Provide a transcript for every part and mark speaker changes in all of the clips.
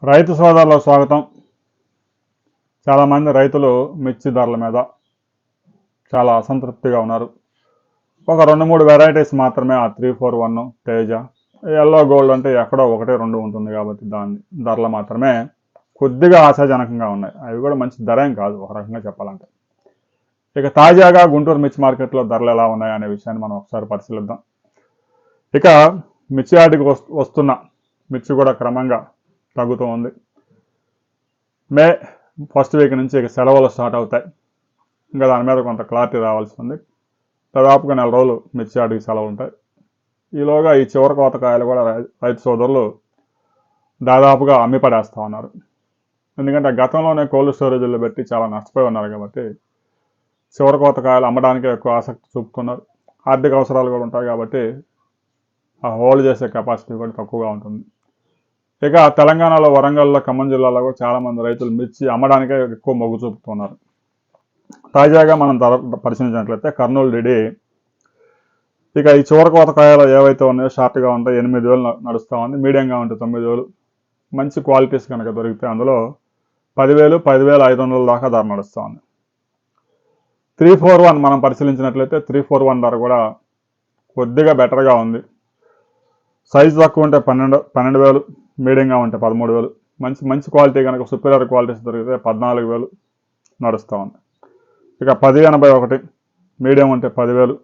Speaker 1: రైతు సోదరులకు స్వాగతం. చాలామంది రైతులు మిర్చి ధరల మీద చాలా అసంతృప్తిగా ఉన్నారు. ఒక 2-3 వెరైటీస్ మాత్రమే ఆ 341 తేజ, ఎల్లో గోల్డ్ అంటే ఎక్కడో 1-2 ఉంటుంది కాబట్టి దాని ధరలు మాత్రమే కొద్దిగా ఆశాజనకంగా ఉన్నాయి. అవి కూడా మంచి ధర ఏం కాదు ఒక రకంగా చెప్పాలంటే. ఇక తాజాగా గుంటూరు మిర్చి మార్కెట్లో ధరలు ఎలా ఉన్నాయి అనే విషయాన్ని మనం ఒకసారి పరిశీలిద్దాం. ఇక మిర్చి యార్డుకి వస్తున్న మిర్చి కూడా క్రమంగా తగ్గుతూ ఉంది. మే ఫస్ట్ వీక్ నుంచి ఇక సెలవులు స్టార్ట్ అవుతాయి. ఇంకా దాని మీద కొంత క్లారిటీ రావాల్సి ఉంది. దాదాపుగా 4 రోజులు మిర్చి యార్డుకి సెలవులు ఉంటాయి. ఈలోగా ఈ చివరి కోత కాయలు కూడా రైతు సోదరులు దాదాపుగా అమ్మి పడేస్తూ ఉన్నారు. ఎందుకంటే గతంలోనే కోల్డ్ స్టోరేజ్లో పెట్టి చాలా నష్టపోయి ఉన్నారు కాబట్టి చివరి కోత కాయలు అమ్మడానికే ఎక్కువ ఆసక్తి చూపుతున్నారు. ఆర్థిక అవసరాలు కూడా ఉంటాయి కాబట్టి ఆ హోల్డ్ చేసే కెపాసిటీ కూడా తక్కువగా ఉంటుంది. ఇక తెలంగాణలో వరంగల్లో, ఖమ్మం జిల్లాలో కూడా చాలామంది రైతులు మిర్చి అమ్మడానికే ఎక్కువ మొగ్గు చూపుతున్నారు. తాజాగా మనం ధర పరిశీలించినట్లయితే కర్నూలు డిడి ఇక ఈ చివరి కోత కాయలు ఏవైతే ఉన్నాయో షార్ట్గా ఉంటాయి 8,000 నడుస్తూ ఉంది. మీడియంగా ఉంటే 9,000. మంచి క్వాలిటీస్ కనుక దొరికితే అందులో 10,000, 10,500 దాకా ధర నడుస్తూ ఉంది. 341 మనం పరిశీలించినట్లయితే 341 ధర కూడా కొద్దిగా బెటర్గా ఉంది. సైజు తక్కువ ఉంటే 12,000, మీడియంగా ఉంటే 13,000. మంచి క్వాలిటీ కనుక సుపీరియర్ క్వాలిటీస్ దొరికితే 14,000 నడుస్తూ ఉంది. ఇక 1081 మీడియం ఉంటే 10,000,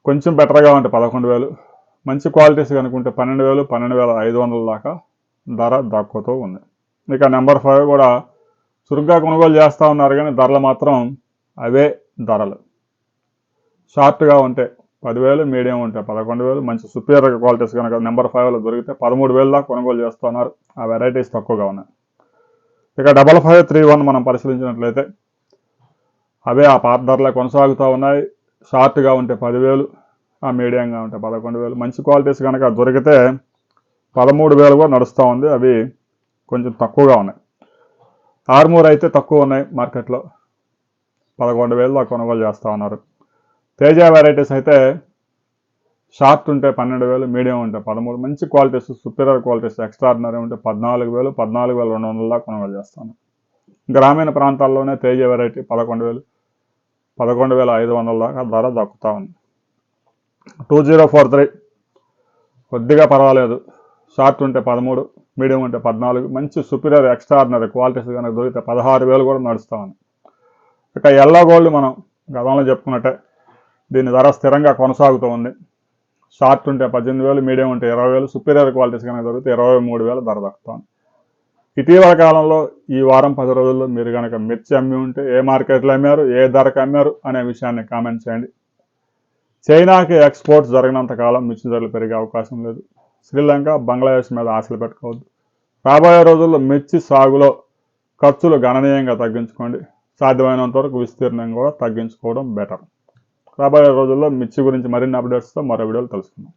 Speaker 1: కొంచెం బెటర్గా ఉంటే 11,000. మంచి క్వాలిటీస్ కనుకుంటే 12,000, 12,500 దాకా ధర దక్కుతూ ఉంది. ఇక నెంబర్ 5 కూడా చురుగ్గా కొనుగోలు చేస్తూ ఉన్నారు కానీ ధరలు మాత్రం అవే ధరలు. షార్ట్గా ఉంటే 10,000, మీడియం ఉంటే 11,000. మంచి సుపీరియర్ క్వాలిటీస్ కనుక నెంబర్ 5లో దొరికితే 13,000 దాకా కొనుగోలు చేస్తున్నారు. ఆ వెరైటీస్ తక్కువగా ఉన్నాయి. ఇక 5531 మనం పరిశీలించినట్లయితే అవే ఆ పాత ధరలే కొనసాగుతూ ఉన్నాయి. షార్ట్గా ఉంటే 10,000, ఆ మీడియంగా ఉంటే 11,000. మంచి క్వాలిటీస్ కనుక దొరికితే 13,000 కూడా నడుస్తూ ఉంది. అవి కొంచెం తక్కువగా ఉన్నాయి. ఆర్మూర్ అయితే తక్కువ ఉన్నాయి మార్కెట్లో, 11,000 దాకా కొనుగోలు చేస్తూ ఉన్నారు. తేజ వెరైటీస్ అయితే షార్ట్ ఉంటే 12,000, మీడియం ఉంటే 13,000. మంచి క్వాలిటీస్ సుపీరియర్ క్వాలిటీస్ ఎక్స్ట్రాడినరీ ఉంటే 14,000, 14,200 దాకా కొనుగోలు చేస్తాను. గ్రామీణ ప్రాంతాల్లోనే తేజ వెరైటీ 11,000, 11,500 దాకా ధర దక్కుతూ ఉంది. 2043 కొద్దిగా పర్వాలేదు. షార్ట్ ఉంటే 13, మీడియం ఉంటే 14. మంచి సుపీరియర్ ఎక్స్ట్రాడినరీ క్వాలిటీస్ కనుక దొరికితే 16,000 కూడా నడుస్తూ ఉంది. ఇక ఎల్లో గోల్డ్ మనం గతంలో చెప్పుకున్నట్టే దీని ధర స్థిరంగా కొనసాగుతూ ఉంది. షార్ట్ ఉంటే 18,000, మీడియం ఉంటే 20,000. సుపీరియర్ క్వాలిటీస్ కనుక దొరికితే 23,000 ధర దక్కుతుంది. ఇటీవల కాలంలో ఈ వారం 10 రోజుల్లో మీరు కనుక మిర్చి అమ్మి ఉంటే ఏ మార్కెట్లో అమ్మారు, ఏ ధరకు అమ్మారు అనే విషయాన్ని కామెంట్ చేయండి. చైనాకి ఎక్స్పోర్ట్స్ జరిగినంత కాలం మిర్చి ధరలు పెరిగే అవకాశం లేదు. శ్రీలంక, బంగ్లాదేశ్ మీద ఆశలు పెట్టుకోవద్దు. రాబోయే రోజుల్లో మిర్చి సాగులో ఖర్చులు గణనీయంగా తగ్గించుకోండి. సాధ్యమైనంత వరకు విస్తీర్ణం కూడా తగ్గించుకోవడం బెటర్. రాబోయే రోజుల్లో మిర్చి గురించి మరిన్ని అప్డేట్స్తో మరో వీడియోలు తెలుసుకుందాం.